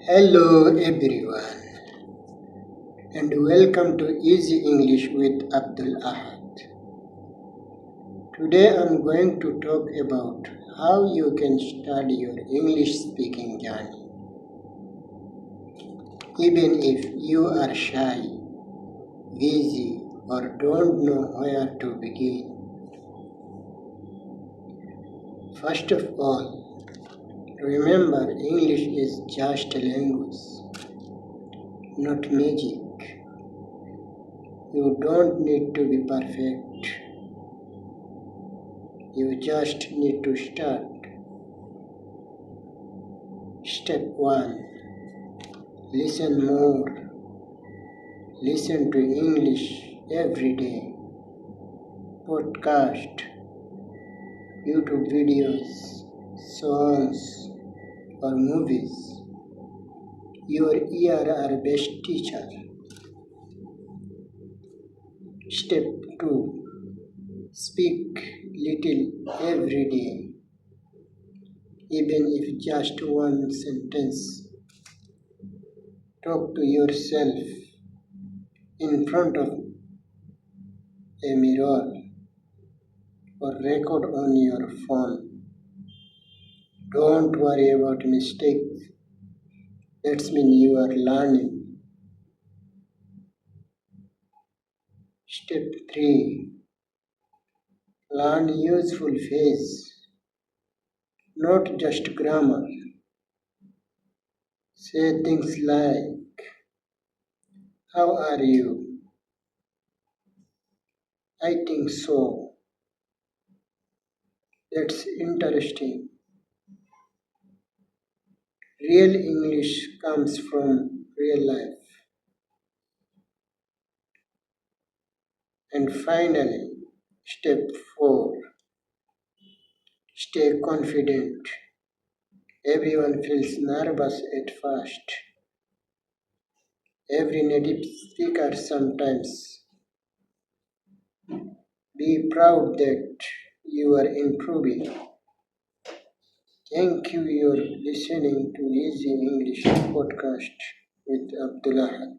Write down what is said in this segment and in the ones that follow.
Hello everyone and welcome to Easy English with Abdul Ahad. Today I'm going to talk about how you can start your English speaking journey. Even if you are shy, busy or don't know where to begin. First of all, remember English is just a language, not magic. You don't need to be perfect. You just need to start. Step 1. Listen more. Listen to English every day. Podcast, YouTube videos, songs, or movies. Your ear are best teacher. Step 2. Speak little every day. Even if just one sentence. Talk to yourself in front of a mirror or record on your phone. Don't worry about mistakes. That means you are learning. Step 3. Learn useful phrase, not just grammar. Say things like, how are you? I think so. That's interesting. Real English comes from real life. And finally, step 4. Stay confident. Everyone feels nervous at first. Every native speaker sometimes. Be proud that you are improving. Thank you. You're listening to Easy English podcast with Abdullah.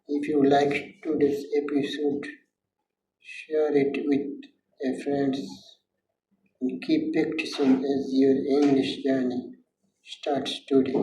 If you like today's episode, share it with a friends and keep practicing as your English journey starts today.